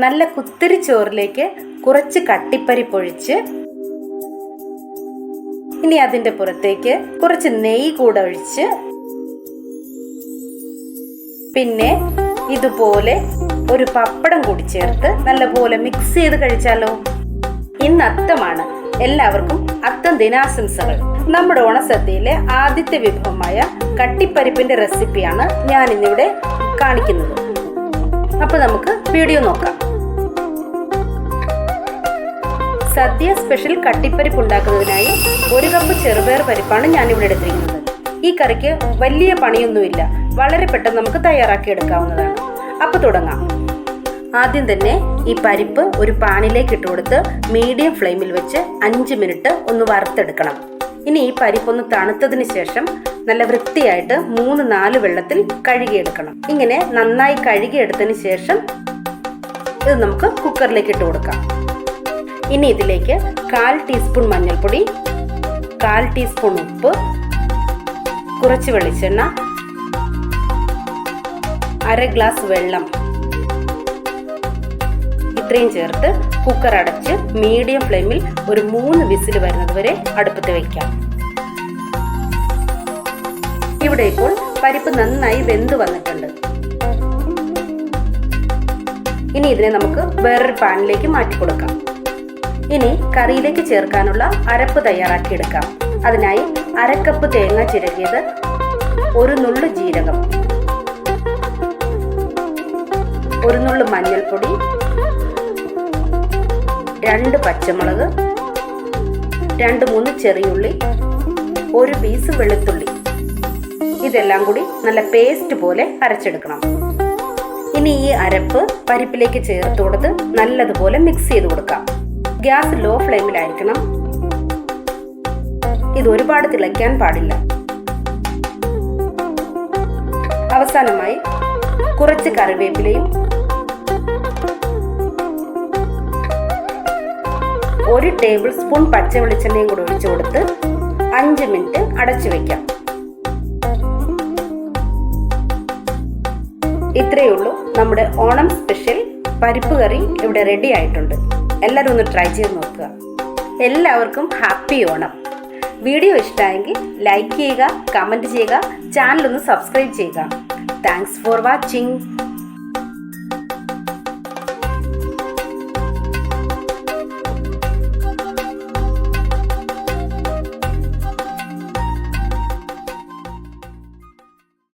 നല്ല കുത്തിരി ചോറിലേക്ക് കുറച്ച് കട്ടിപ്പരിപ്പൊഴിച്ച് ഇനി അതിൻ്റെ പുറത്തേക്ക് കുറച്ച് നെയ്യ് കൂടെ ഒഴിച്ച് പിന്നെ ഇതുപോലെ ഒരു പപ്പടം കൂടി ചേർത്ത് നല്ലപോലെ മിക്സ് ചെയ്ത് കഴിച്ചാലോ. ഇന്ന് അത്തമാണ്. എല്ലാവർക്കും അത്തം ദിനാശംസകൾ. നമ്മുടെ ഓണസദ്യയിലെ ആദ്യത്തെ വിഭവമായ കട്ടിപ്പരിപ്പിന്റെ റെസിപ്പിയാണ് ഞാൻ ഇന്നിവിടെ കാണിക്കുന്നത്. അപ്പോൾ നമുക്ക് വീഡിയോ നോക്കാം. സദ്യ സ്പെഷ്യൽ കട്ടിപ്പരിപ്പ് ഉണ്ടാക്കുന്നതിനായി 1 കപ്പ് ചെറുപയർ പരിപ്പാണ് ഞാനിവിടെ എടുത്തിരിക്കുന്നത്. ഈ കറിക്ക് വലിയ പണിയൊന്നുമില്ല, വളരെ പെട്ടെന്ന് നമുക്ക് തയ്യാറാക്കി എടുക്കാവുന്നതാണ്. അപ്പോൾ തുടങ്ങാം. ആദ്യം തന്നെ ഈ പരിപ്പ് ഒരു പാനിലേക്ക് ഇട്ട് കൊടുത്ത് മീഡിയം ഫ്ലെയിമിൽ വെച്ച് 5 മിനിറ്റ് ഒന്ന് വറുത്തെടുക്കണം. ഇനി ഈ പരിപ്പൊന്ന് തണുത്തതിന് ശേഷം നല്ല വൃത്തിയായിട്ട് 3-4 വെള്ളത്തിൽ കഴുകിയെടുക്കണം. ഇങ്ങനെ നന്നായി കഴുകിയെടുത്തതിന് ശേഷം ഇത് നമുക്ക് കുക്കറിലേക്ക് ഇട്ട് കൊടുക്കാം. ഇനി ഇതിലേക്ക് 1/4 ടീസ്പൂൺ മഞ്ഞൾപ്പൊടി, 1/4 ടീസ്പൂൺ ഉപ്പ്, കുറച്ച് വെളിച്ചെണ്ണ, 1/2 ഗ്ലാസ് വെള്ളം, ഇത്രയും ചേർത്ത് കുക്കർ അടച്ച് മീഡിയം ഫ്ലെയിമിൽ ഒരു 3 വിസിൽ വരുന്നത് വരെ അടുപ്പത്ത് വയ്ക്കാം. ഇവിടെ ഇപ്പോൾ പരിപ്പ് നന്നായി വെന്ത് വന്നിട്ടുണ്ട്. ഇനി ഇതിനെ നമുക്ക് വേറൊരു പാനിലേക്ക് മാറ്റി കൊടുക്കാം. ഇനി കറിയിലേക്ക് ചേർക്കാനുള്ള അരപ്പ് തയ്യാറാക്കിയെടുക്കാം. അതിനായി 1/2 കപ്പ് തേങ്ങ ചിരകിയത്, 1 നുള്ളു ജീരകം, 1 നുള്ളു മഞ്ഞൾപ്പൊടി, 2 പച്ചമുളക്, 2-3 ചെറിയുള്ളി, 1 പീസ് വെളുത്തുള്ളി, ഇതെല്ലാം കൂടി നല്ല പേസ്റ്റ് പോലെ അരച്ചെടുക്കണം. ഇനി ഈ അരപ്പ് പരിപ്പിലേക്ക് ചേർത്ത് കൊടുത്ത് നല്ലതുപോലെ മിക്സ് ചെയ്ത് കൊടുക്കാം. ഗ്യാസ് ലോ ഫ്ലെയിമിലായിരിക്കണം. ഇത് ഒരുപാട് തിളയ്ക്കാൻ പാടില്ല. അവസാനമായി കുറച്ച് കറിവേപ്പിലയും 1 ടേബിൾ സ്പൂൺ പച്ച വെളിച്ചെണ്ണയും കൂടി ഒഴിച്ചു കൊടുത്ത് 5 മിനിറ്റ് അടച്ചു വെക്കാം. ഇത്രയേ ഉള്ളൂ. നമ്മുടെ ഓണം സ്പെഷ്യൽ പരിപ്പ് കറി ഇവിടെ റെഡി ആയിട്ടുണ്ട്. എല്ലാവരും ഒന്ന് ട്രൈ ചെയ്ത് നോക്കുക. എല്ലാവർക്കും ഹാപ്പി ഓണം. വീഡിയോ ഇഷ്ടമായെങ്കിൽ ലൈക്ക് ചെയ്യുക, കമൻറ്റ് ചെയ്യുക, ചാനൽ ഒന്ന് സബ്സ്ക്രൈബ് ചെയ്യുക. Thanks for watching.